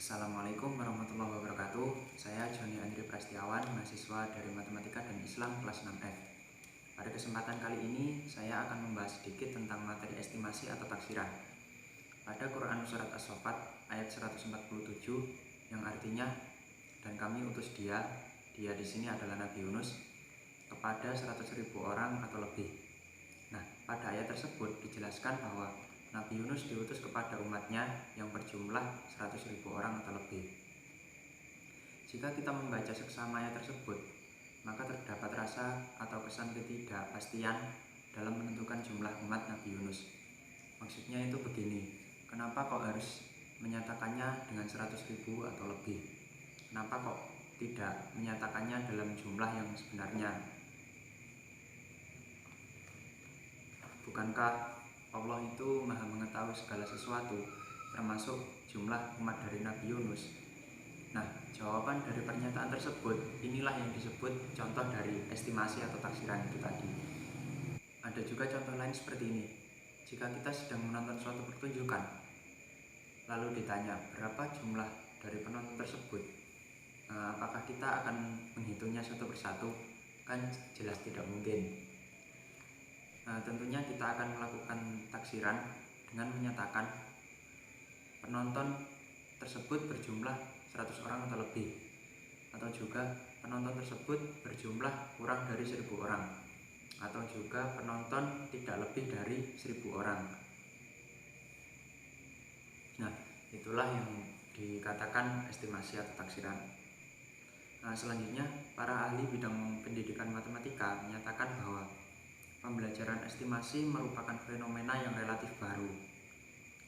Assalamualaikum warahmatullahi wabarakatuh. Saya Joni Andri Prastiawan, mahasiswa dari Matematika dan Islam kelas 6F. Pada kesempatan kali ini, saya akan membahas sedikit tentang materi estimasi atau taksiran. Pada Quran Surat As-Saffat ayat 147 yang artinya, dan kami utus dia di sini adalah Nabi Yunus, kepada 100.000 orang atau lebih. Nah, pada ayat tersebut dijelaskan bahwa Nabi Yunus diutus kepada umatnya yang berjumlah 100.000 orang atau lebih. Jika kita membaca seksama ayat tersebut, maka terdapat rasa atau kesan ketidakpastian dalam menentukan jumlah umat Nabi Yunus. Maksudnya itu begini, kenapa kok harus menyatakannya dengan 100.000 atau lebih? Kenapa kok tidak menyatakannya dalam jumlah yang sebenarnya? Bukankah Allah itu maha mengetahui segala sesuatu, termasuk jumlah umat dari Nabi Yunus? Nah, jawaban dari pernyataan tersebut, inilah yang disebut contoh dari estimasi atau taksiran itu tadi. Ada juga contoh lain seperti ini. Jika kita sedang menonton suatu pertunjukan, lalu ditanya berapa jumlah dari penonton tersebut, apakah kita akan menghitungnya satu persatu? Kan jelas tidak mungkin. Tentunya kita akan melakukan taksiran dengan menyatakan penonton tersebut berjumlah 100 orang atau lebih, atau juga penonton tersebut berjumlah kurang dari 1.000 orang, atau juga penonton tidak lebih dari 1.000 orang. Nah, itulah yang dikatakan estimasi atau taksiran. Selanjutnya, para ahli bidang pendidikan matematika menyatakan bahwa pembelajaran estimasi merupakan fenomena yang relatif baru.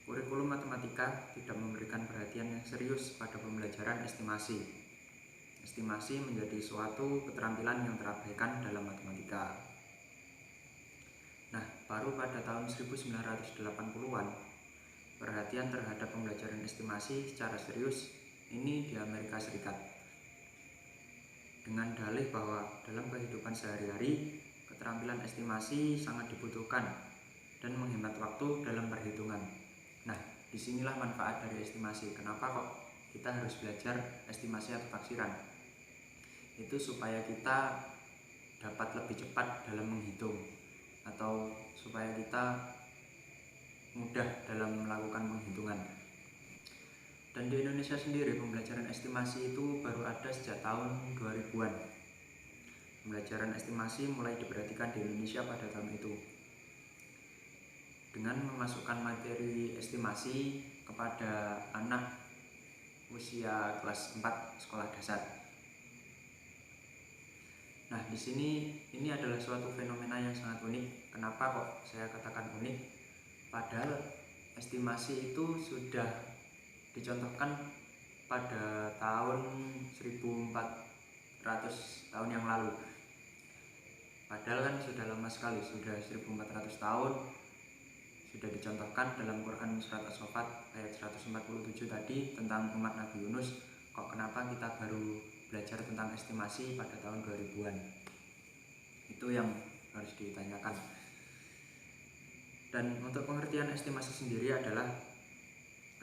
Kurikulum matematika tidak memberikan perhatian yang serius pada pembelajaran estimasi. Estimasi menjadi suatu keterampilan yang terabaikan dalam matematika. Nah, baru pada tahun 1980-an, perhatian terhadap pembelajaran estimasi secara serius ini di Amerika Serikat. Dengan dalih bahwa dalam kehidupan sehari-hari, keterampilan estimasi sangat dibutuhkan dan menghemat waktu dalam perhitungan. Nah, disinilah manfaat dari estimasi. Kenapa kok kita harus belajar estimasi atau taksiran? Itu supaya kita dapat lebih cepat dalam menghitung, atau supaya kita mudah dalam melakukan penghitungan. Dan di Indonesia sendiri pembelajaran estimasi itu baru ada sejak tahun 2000-an. Pembelajaran estimasi mulai diperhatikan di Indonesia pada tahun itu dengan memasukkan materi estimasi kepada anak usia kelas 4 sekolah dasar. Nah, di sini ini adalah suatu fenomena yang sangat unik. Kenapa kok saya katakan unik? Padahal estimasi itu sudah dicontohkan pada tahun 1400 tahun yang lalu. Padahal kan sudah lama sekali, sudah 1400 tahun sudah dicontohkan dalam Quran Surat As-Saffat ayat 147 tadi tentang umat Nabi Yunus. Kok kenapa kita baru belajar tentang estimasi pada tahun 2000-an? Itu yang harus ditanyakan. Dan untuk pengertian estimasi sendiri adalah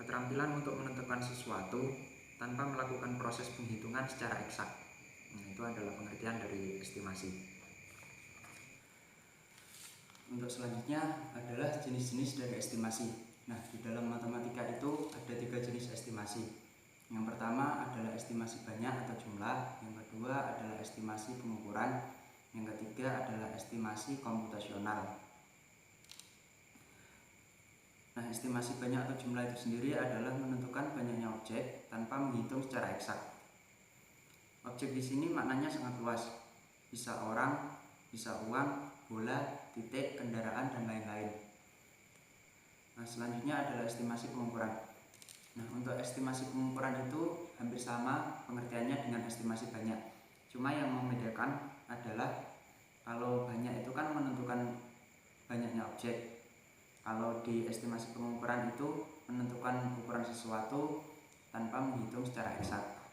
keterampilan untuk menentukan sesuatu tanpa melakukan proses penghitungan secara eksak. Itu adalah pengertian dari estimasi. Untuk selanjutnya adalah jenis-jenis dari estimasi. Nah, di dalam matematika itu ada 3 jenis estimasi. Yang pertama adalah estimasi banyak atau jumlah, yang kedua adalah estimasi pengukuran, yang ketiga adalah estimasi komputasional. Nah, estimasi banyak atau jumlah itu sendiri adalah menentukan banyaknya objek tanpa menghitung secara eksak. Objek di sini maknanya sangat luas, bisa orang, bisa uang, bola, titik, kendaraan, dan lain-lain. Nah, selanjutnya adalah estimasi pengukuran. Nah, untuk estimasi pengukuran itu hampir sama pengertiannya dengan estimasi banyak. Cuma yang membedakan adalah kalau banyak itu kan menentukan banyaknya objek. Kalau di estimasi pengukuran itu menentukan ukuran sesuatu tanpa menghitung secara eksak.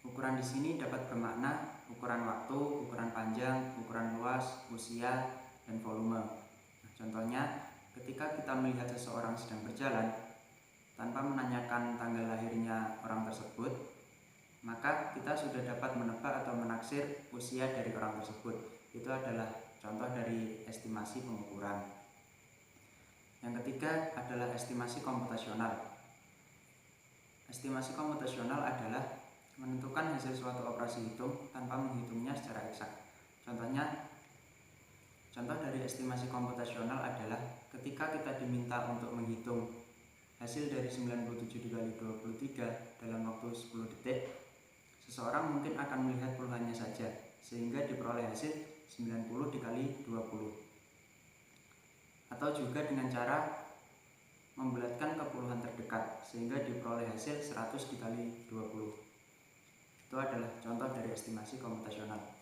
Ukuran di sini dapat bermakna ukuran waktu, ukuran panjang, ukuran luas, usia, dan volume. Nah, contohnya ketika kita melihat seseorang sedang berjalan tanpa menanyakan tanggal lahirnya orang tersebut, maka kita sudah dapat menebak atau menaksir usia dari orang tersebut. Itu adalah contoh dari estimasi pengukuran. Yang ketiga adalah estimasi komputasional. Estimasi komputasional adalah menentukan hasil suatu operasi hitung tanpa menghitungnya secara eksak. Contoh dari estimasi komputasional adalah ketika kita diminta untuk menghitung hasil dari 97 dikali 23 dalam waktu 10 detik, seseorang mungkin akan melihat puluhannya saja, sehingga diperoleh hasil 90 dikali 20. Atau juga dengan cara membulatkan ke puluhan terdekat, sehingga diperoleh hasil 100 dikali 20. Itu adalah contoh dari estimasi komputasional.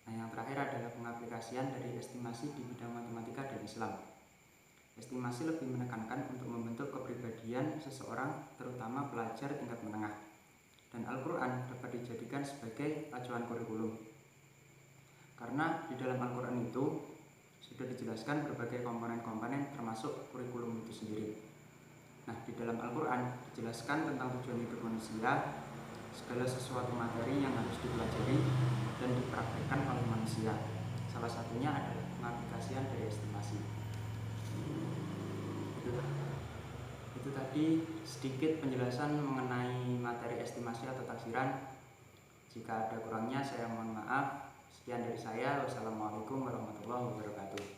Nah, yang terakhir adalah pengaplikasian dari estimasi di bidang matematika dan Islam. Estimasi lebih menekankan untuk membentuk kepribadian seseorang, terutama pelajar tingkat menengah. Dan Al-Quran dapat dijadikan sebagai acuan kurikulum. Karena di dalam Al-Quran itu sudah dijelaskan berbagai komponen-komponen termasuk kurikulum itu sendiri. Nah, di dalam Al-Quran dijelaskan tentang tujuan hidup manusia, segala sesuatu materi yang harus dipelajari dan dipraktikkan oleh manusia. Salah satunya adalah pengaplikasian dari estimasi. Itu tadi sedikit penjelasan mengenai materi estimasi atau taksiran. Jika ada kurangnya saya mohon maaf. Sekian dari saya. Wassalamualaikum warahmatullahi wabarakatuh.